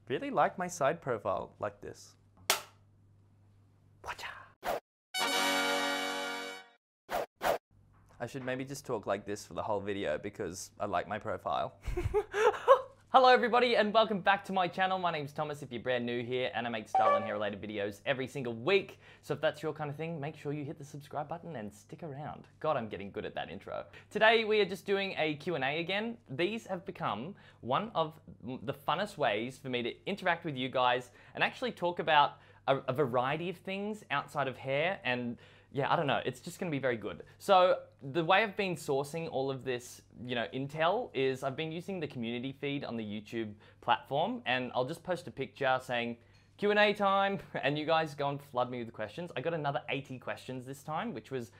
really like my side profile like this. I should maybe just talk like this for the whole video because I like my profile. Hello everybody and welcome back to my channel. My name's Thomas if you're brand new here, and I make style and hair related videos every single week. So if that's your kind of thing, make sure you hit the subscribe button and stick around. God, I'm getting good at that intro. Today we are just doing a Q&A again. These have become one of the funnest ways for me to interact with you guys and actually talk about a variety of things outside of hair, and yeah, I don't know, it's just gonna be very good. So the way I've been sourcing all of this, intel is I've been using the community feed on the YouTube platform, and I'll just post a picture saying Q&A time, and you guys go and flood me with questions. I got another 80 questions this time, which was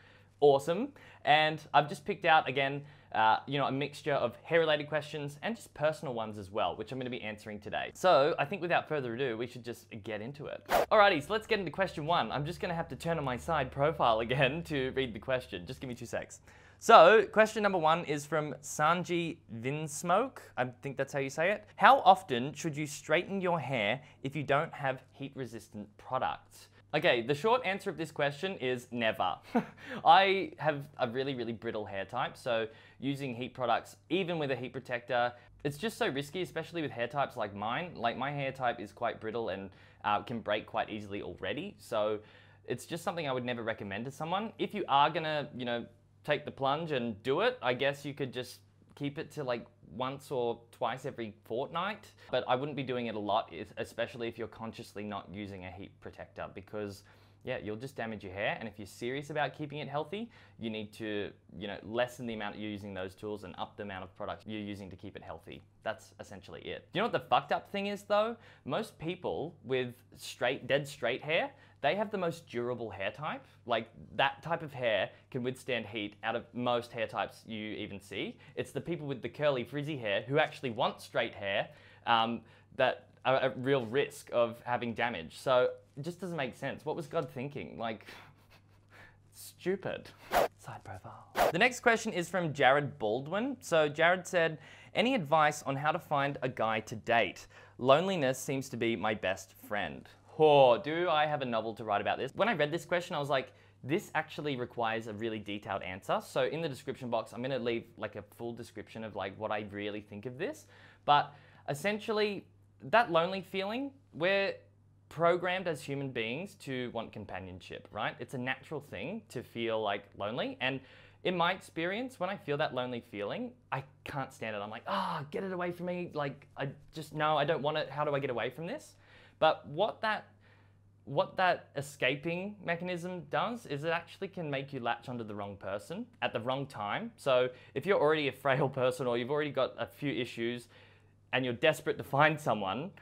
awesome. And I've just picked out, again, a mixture of hair-related questions and just personal ones as well, which I'm going to be answering today. So I think without further ado, we should just get into it. Alrighty, so let's get into question one. I'm just going to have to turn on my side profile again to read the question. Just give me 2 secs. So question number one is from Sanji Vinsmoke. I think that's how you say it. How often should you straighten your hair if you don't have heat-resistant products? Okay, the short answer of this question is never. I have a really, really brittle hair type, so using heat products, even with a heat protector, it's just so risky, especially with hair types like mine. Like, my hair type is quite brittle and can break quite easily already, so it's just something I would never recommend to someone. If you are gonna, take the plunge and do it, I guess you could just keep it to like once or twice every fortnight, but I wouldn't be doing it a lot, especially if you're consciously not using a heat protector, because yeah, you'll just damage your hair. And if you're serious about keeping it healthy, you need to, lessen the amount you're using those tools and up the amount of products you're using to keep it healthy. That's essentially it. You know what the fucked up thing is though? Most people with dead straight hair, they have the most durable hair type. Like, that type of hair can withstand heat out of most hair types you even see. It's the people with the curly frizzy hair who actually want straight hair that are at real risk of having damage. So it just doesn't make sense. What was God thinking? Like, stupid. Side profile. The next question is from Jared Baldwin. So Jared said, any advice on how to find a guy to date? Loneliness seems to be my best friend. Oh, do I have a novel to write about this? When I read this question, I was like, this actually requires a really detailed answer. So in the description box, I'm gonna leave like a full description of like what I really think of this. But essentially, that lonely feeling, we're programmed as human beings to want companionship, right? It's a natural thing to feel like lonely. And in my experience, when I feel that lonely feeling, I can't stand it. I'm like, get it away from me. Like, I don't want it. How do I get away from this? But what that escaping mechanism does is it actually can make you latch onto the wrong person at the wrong time. So if you're already a frail person or you've already got a few issues and you're desperate to find someone,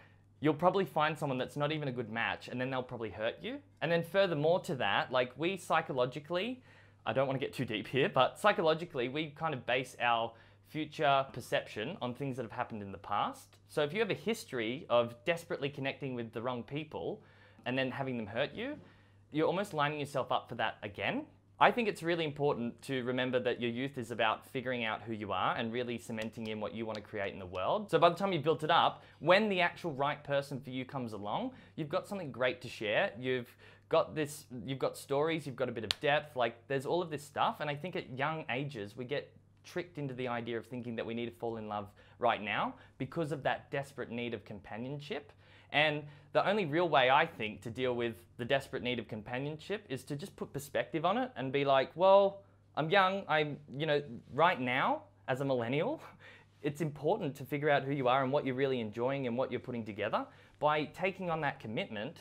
you'll probably find someone that's not even a good match, and then they'll probably hurt you. And then furthermore to that, like, we psychologically, I don't want to get too deep here, but psychologically we kind of base our future perception on things that have happened in the past. So if you have a history of desperately connecting with the wrong people and then having them hurt you, you're almost lining yourself up for that again. I think it's really important to remember that your youth is about figuring out who you are and really cementing in what you want to create in the world. So by the time you've built it up, when the actual right person for you comes along, you've got something great to share. You've got stories, you've got a bit of depth, like there's all of this stuff. And I think at young ages, we get tricked into the idea of thinking that we need to fall in love right now because of that desperate need of companionship. And the only real way, I think, to deal with the desperate need of companionship is to just put perspective on it and be like, well, I'm young, right now, as a millennial, it's important to figure out who you are and what you're really enjoying and what you're putting together. By taking on that commitment,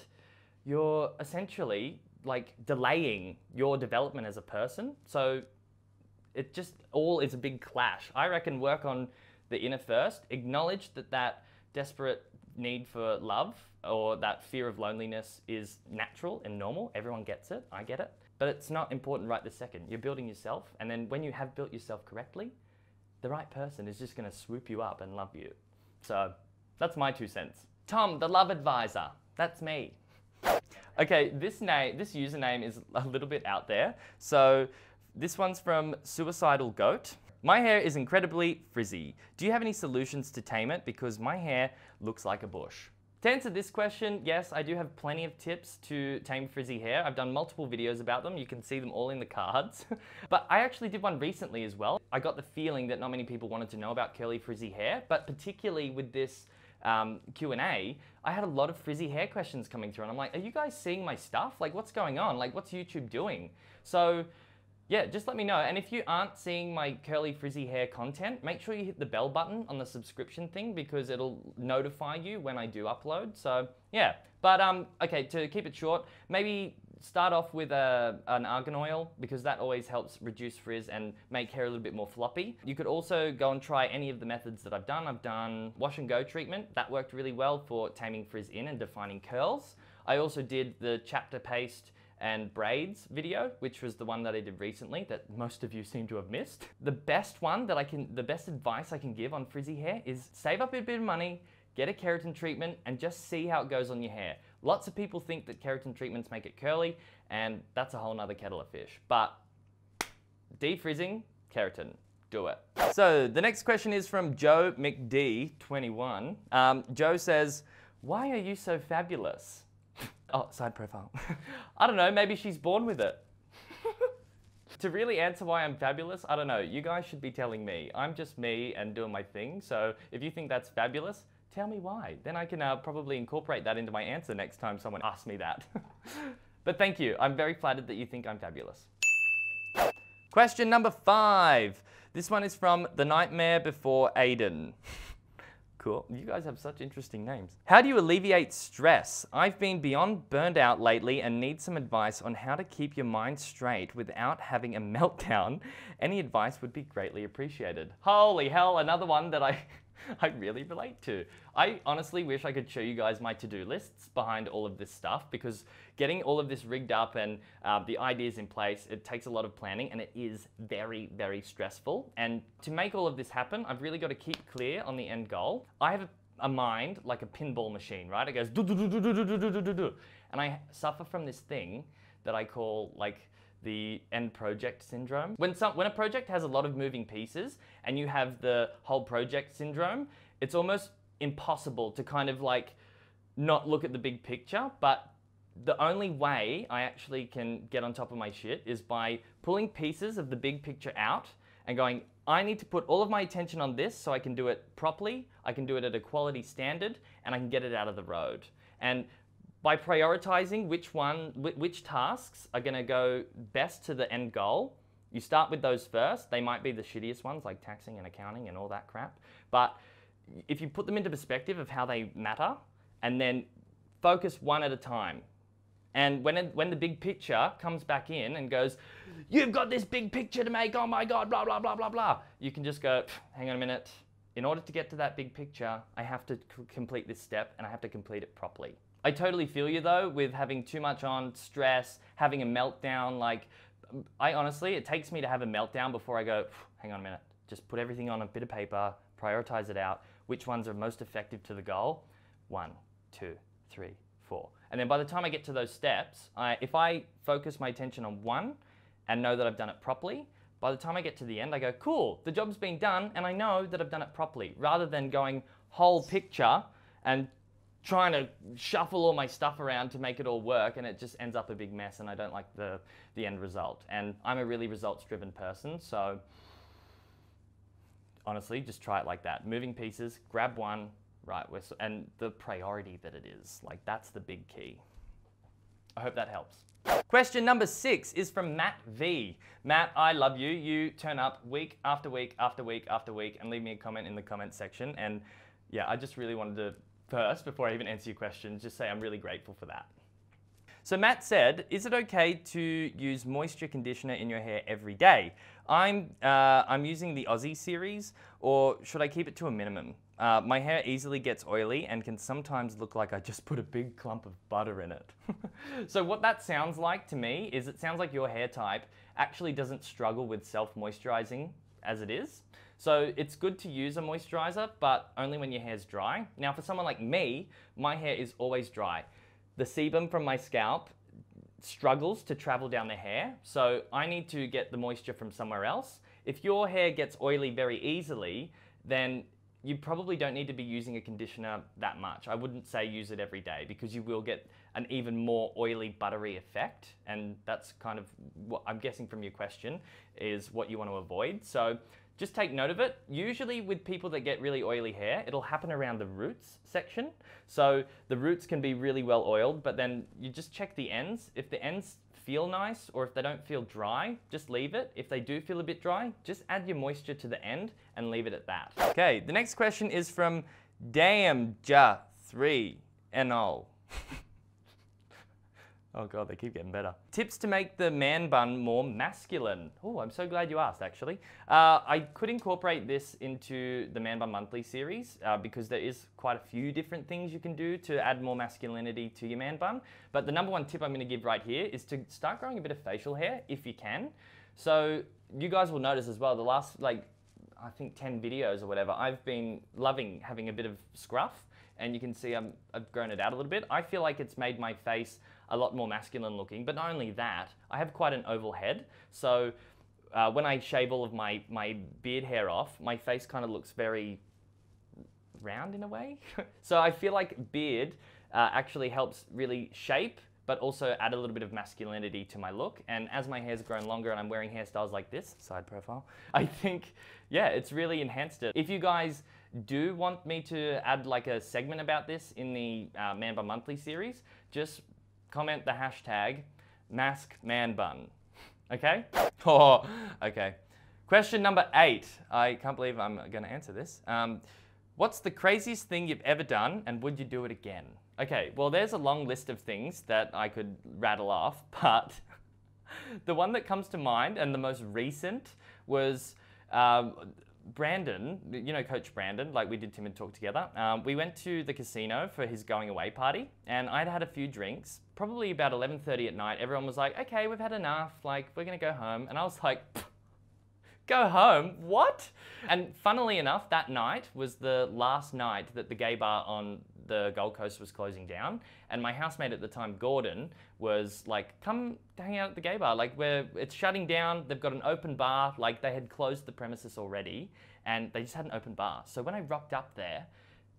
you're essentially like delaying your development as a person. So it just all is a big clash. I reckon work on the inner first, acknowledge that desperate need for love or that fear of loneliness is natural and normal. Everyone gets it, I get it. But it's not important right this second. You're building yourself, and then when you have built yourself correctly, the right person is just gonna swoop you up and love you. So that's my 2 cents. Tom, the love advisor, that's me. Okay, this username is a little bit out there. So this one's from Suicidal Goat. My hair is incredibly frizzy. Do you have any solutions to tame it? Because my hair looks like a bush. To answer this question, yes, I do have plenty of tips to tame frizzy hair. I've done multiple videos about them. You can see them all in the cards. But I actually did one recently as well. I got the feeling that not many people wanted to know about curly frizzy hair, but particularly with this Q&A, I had a lot of frizzy hair questions coming through and I'm like, are you guys seeing my stuff? Like, what's going on? Like, what's YouTube doing? So yeah, just let me know. And if you aren't seeing my curly frizzy hair content, make sure you hit the bell button on the subscription thing because it'll notify you when I do upload. So yeah, but okay, to keep it short, maybe start off with an argan oil because that always helps reduce frizz and make hair a little bit more floppy. You could also go and try any of the methods that I've done. I've done wash and go treatment. That worked really well for taming frizz in and defining curls. I also did the chapter paste and braids video, which was the one that I did recently that most of you seem to have missed. The best advice I can give on frizzy hair is save up a bit of money, get a keratin treatment, and just see how it goes on your hair. Lots of people think that keratin treatments make it curly, and that's a whole nother kettle of fish. But defrizzing, keratin, do it. So the next question is from Joe McD21. Joe says, why are you so fabulous? Oh, side profile. I don't know, maybe she's born with it. To really answer why I'm fabulous, I don't know. You guys should be telling me. I'm just me and doing my thing. So if you think that's fabulous, tell me why. Then I can probably incorporate that into my answer next time someone asks me that. But thank you. I'm very flattered that you think I'm fabulous. Question number 5. This one is from The Nightmare Before Aiden. Cool. You guys have such interesting names. How do you alleviate stress? I've been beyond burned out lately and need some advice on how to keep your mind straight without having a meltdown. Any advice would be greatly appreciated. Holy hell, another one that I really relate to. I honestly wish I could show you guys my to-do lists behind all of this stuff because getting all of this rigged up and the ideas in place, it takes a lot of planning and it is very, very stressful. And to make all of this happen, I've really got to keep clear on the end goal. I have a mind like a pinball machine, right? It goes do do do do do do do do do do, and I suffer from this thing that I call like the end project syndrome. When a project has a lot of moving pieces and you have the whole project syndrome, it's almost impossible to kind of like not look at the big picture. But the only way I actually can get on top of my shit is by pulling pieces of the big picture out and going, I need to put all of my attention on this so I can do it properly, I can do it at a quality standard, and I can get it out of the road. And by prioritizing which tasks are going to go best to the end goal, you start with those first. They might be the shittiest ones like taxing and accounting and all that crap. But if you put them into perspective of how they matter and then focus one at a time. And when the big picture comes back in and goes, you've got this big picture to make, oh my God, blah, blah, blah, blah, blah. You can just go, hang on a minute. In order to get to that big picture, I have to complete this step and I have to complete it properly. I totally feel you though with having too much on, stress, having a meltdown. Like, I honestly, it takes me to have a meltdown before I go, hang on a minute, just put everything on a bit of paper, prioritize it out. Which ones are most effective to the goal? 1, 2, 3, 4. And then by the time I get to those steps, if I focus my attention on one and know that I've done it properly, by the time I get to the end, I go, cool, the job's been done and I know that I've done it properly, rather than going whole picture and trying to shuffle all my stuff around to make it all work, and it just ends up a big mess and I don't like the end result. And I'm a really results-driven person, so honestly, just try it like that. Moving pieces, grab one, right, and the priority that it is. Like, that's the big key. I hope that helps. Question number 6 is from Matt V. Matt, I love you. You turn up week after week after week after week and leave me a comment in the comment section. And yeah, I just really wanted to first, before I even answer your question, just say I'm really grateful for that. So Matt said, is it okay to use moisture conditioner in your hair every day? I'm using the Aussie series, or should I keep it to a minimum? My hair easily gets oily and can sometimes look like I just put a big clump of butter in it. So what that sounds like to me is it sounds like your hair type actually doesn't struggle with self-moisturizing as it is. So it's good to use a moisturizer, but only when your hair's dry. Now for someone like me, my hair is always dry. The sebum from my scalp struggles to travel down the hair, so I need to get the moisture from somewhere else. If your hair gets oily very easily, then you probably don't need to be using a conditioner that much. I wouldn't say use it every day because you will get an even more oily, buttery effect. And that's kind of what I'm guessing from your question is what you want to avoid. So just take note of it. Usually with people that get really oily hair, it'll happen around the roots section. So the roots can be really well oiled, but then you just check the ends. If the ends feel nice or if they don't feel dry, just leave it. If they do feel a bit dry, just add your moisture to the end and leave it at that. Okay, the next question is from Damja3NO. Oh God, they keep getting better. Tips to make the man bun more masculine. Oh, I'm so glad you asked, actually. I could incorporate this into the Man Bun Monthly series because there is quite a few different things you can do to add more masculinity to your man bun. But the number one tip I'm gonna give right here is to start growing a bit of facial hair if you can. So you guys will notice as well, the last I think 10 videos or whatever, I've been loving having a bit of scruff. And you can see I've grown it out a little bit. I feel like it's made my face a lot more masculine looking, but not only that, I have quite an oval head. So when I shave all of my beard hair off, my face kind of looks very round in a way. So I feel like beard actually helps really shape, but also add a little bit of masculinity to my look. And as my hair's grown longer and I'm wearing hairstyles like this, side profile, I think, yeah, it's really enhanced it. If you guys do want me to add like a segment about this in the Man Bun Monthly series, just comment the hashtag #MaskManBun. Okay? Oh, okay. Question number 8. I can't believe I'm going to answer this. What's the craziest thing you've ever done and would you do it again? Okay, well there's a long list of things that I could rattle off, but the one that comes to mind and the most recent was Brandon, you know Coach Brandon, like we did Tim and Talk together. We went to the casino for his going away party and I'd had a few drinks, probably about 11:30 at night. Everyone was like, okay, we've had enough, like we're gonna go home. And I was like, go home? What? And funnily enough, that night was the last night that the gay bar on the Gold Coast was closing down. And my housemate at the time, Gordon, was like, come hang out at the gay bar. Like it's shutting down. They've got an open bar. Like they had closed the premises already and they just had an open bar. So when I rocked up there,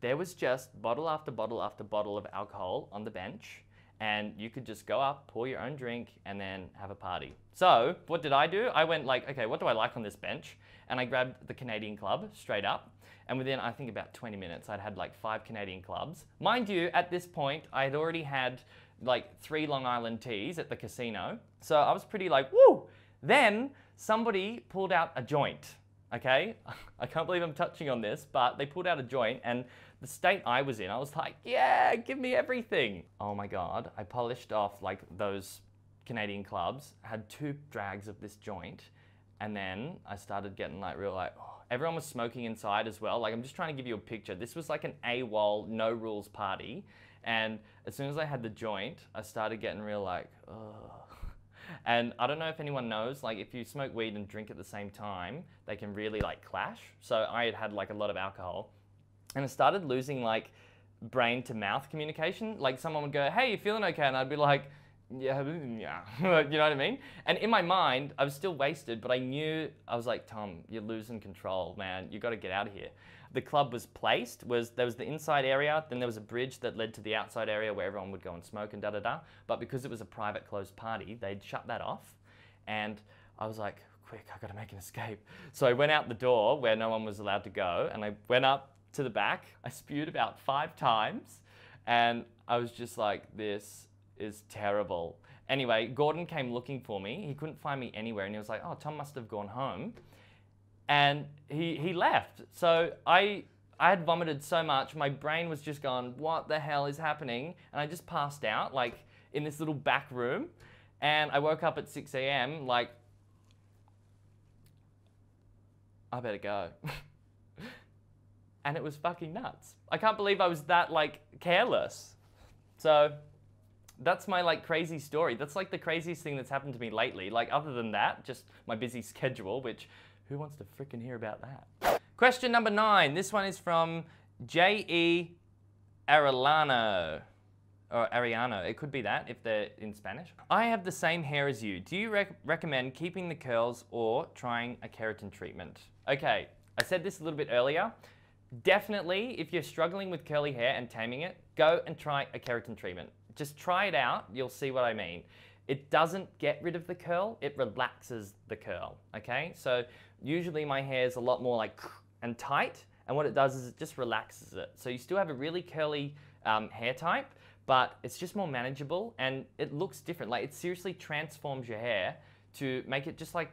there was just bottle after bottle after bottle of alcohol on the bench. And you could just go up, pour your own drink, and then have a party. So what did I do? I went like, okay, what do I like on this bench? And I grabbed the Canadian Club straight up. And within, I think about 20 minutes, I'd had like 5 Canadian Clubs. Mind you, at this point, I had already had like 3 Long Island teas at the casino. So I was pretty like, woo! Then somebody pulled out a joint, okay? I can't believe I'm touching on this, but they pulled out a joint and the state I was in, I was like, yeah, give me everything. Oh my God, I polished off like those Canadian Clubs, had 2 drags of this joint, and then I started getting like real like, oh. Everyone was smoking inside as well. Like I'm just trying to give you a picture. This was like an AWOL, no rules party. And as soon as I had the joint, I started getting real like, ugh. And I don't know if anyone knows, like if you smoke weed and drink at the same time, they can really like clash. So I had like a lot of alcohol. And I started losing like brain to mouth communication. Like someone would go, hey, you feeling okay? And I'd be like, yeah, yeah. You know what I mean? And in my mind, I was still wasted, but I knew, I was like, Tom, you're losing control, man. You got to get out of here. The club was placed, there was the inside area, then there was a bridge that led to the outside area where everyone would go and smoke and da-da-da. But because it was a private closed party, they'd shut that off. And I was like, quick, I got to make an escape. So I went out the door where no one was allowed to go, and I went up to the back. I spewed about 5 times, and I was just like, this is terrible. Anyway, Gordon came looking for me. He couldn't find me anywhere, and he was like, oh, Tom must have gone home. And he left. So I had vomited so much, my brain was just going, what the hell is happening? And I just passed out, like, in this little back room. And I woke up at 6 a.m. like, I better go. And it was fucking nuts. I can't believe I was that, like, careless. So that's my like crazy story. That's like the craziest thing that's happened to me lately. Like other than that, just my busy schedule, which who wants to frickin' hear about that? Question number 9. This one is from J.E. Arellano. Or Ariano, it could be that if they're in Spanish. I have the same hair as you. Do you recommend keeping the curls or trying a keratin treatment? Okay, I said this a little bit earlier. definitely, if you're struggling with curly hair and taming it, go and try a keratin treatment. Just try it out, you'll see what I mean. It doesn't get rid of the curl, it relaxes the curl, okay? So usually my hair is a lot more like and tight, and what it does is it just relaxes it. So you still have a really curly hair type, but it's just more manageable and it looks different. Like it seriously transforms your hair to make it just like,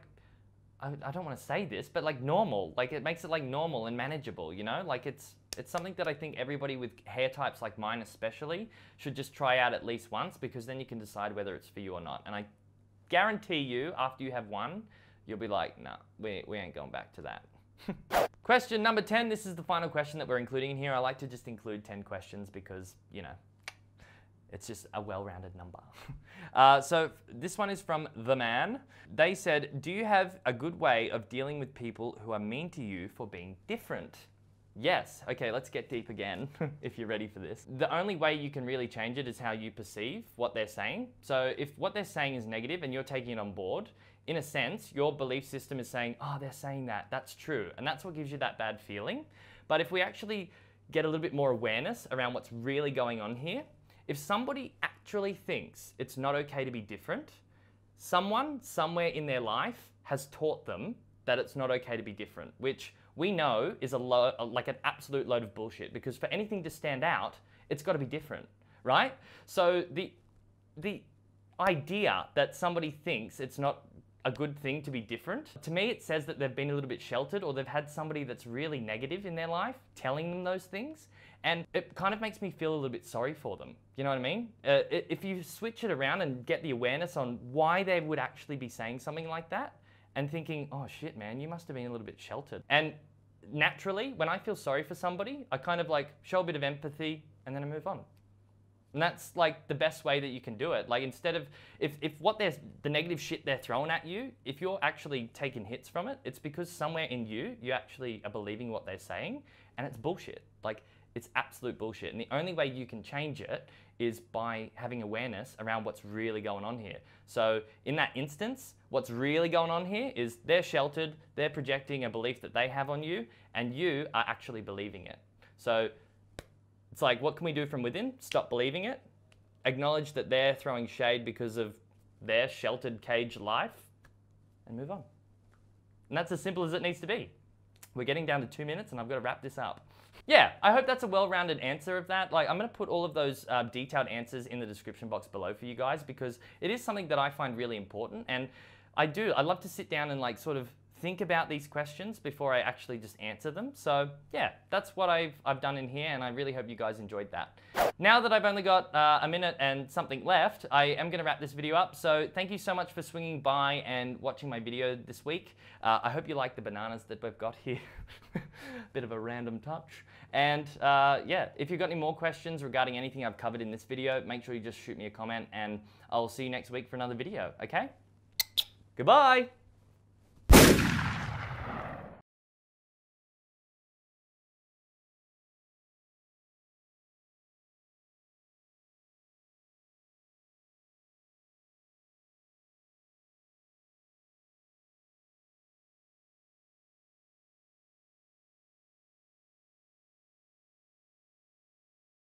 I don't want to say this, but like normal. Like it makes it like normal and manageable, you know? Like it's something that I think everybody with hair types like mine especially should just try out at least once, because then you can decide whether it's for you or not. And I guarantee you, after you have one, you'll be like, nah, we ain't going back to that. Question number 10, this is the final question that we're including in here. I like to just include 10 questions because, you know, it's just a well-rounded number. So this one is from The Man. They said, do you have a good way of dealing with people who are mean to you for being different? Yes. Okay, let's get deep again, if you're ready for this. The only way you can really change it is how you perceive what they're saying. So if what they're saying is negative and you're taking it on board, in a sense, your belief system is saying, oh, they're saying that, that's true. And that's what gives you that bad feeling. But if we actually get a little bit more awareness around what's really going on here, if somebody actually thinks it's not okay to be different, someone somewhere in their life has taught them that it's not okay to be different, which we know is like an absolute load of bullshit, because for anything to stand out, it's got to be different, right? So the idea that somebody thinks it's not a good thing to be different, to me it says that they've been a little bit sheltered, or they've had somebody that's really negative in their life telling them those things, and it kind of makes me feel a little bit sorry for them. You know what I mean? If you switch it around and get the awareness on why they would actually be saying something like that, and thinking, oh shit man, you must have been a little bit sheltered. And naturally, when I feel sorry for somebody, I kind of like show a bit of empathy and then I move on. And that's like the best way that you can do it. Like instead of, if what the negative shit they're throwing at you, if you're actually taking hits from it, it's because somewhere in you, you actually are believing what they're saying, and it's bullshit. Like it's absolute bullshit. And the only way you can change it is by having awareness around what's really going on here. So in that instance, what's really going on here is they're sheltered, they're projecting a belief that they have on you, and you are actually believing it. So it's like, what can we do from within? Stop believing it. Acknowledge that they're throwing shade because of their sheltered cage life, and move on. And that's as simple as it needs to be. We're getting down to 2 minutes and I've got to wrap this up. Yeah, I hope that's a well-rounded answer of that. Like, I'm going to put all of those detailed answers in the description box below for you guys, because it is something that I find really important. And I'd love to sit down and like sort of think about these questions before I actually just answer them. So yeah, that's what I've done in here, and I really hope you guys enjoyed that. Now that I've only got a minute and something left, I am going to wrap this video up. So thank you so much for swinging by and watching my video this week. I hope you like the bananas that we've got here. Bit of a random touch. And yeah, if you've got any more questions regarding anything I've covered in this video, make sure you just shoot me a comment, and I'll see you next week for another video, okay? Goodbye!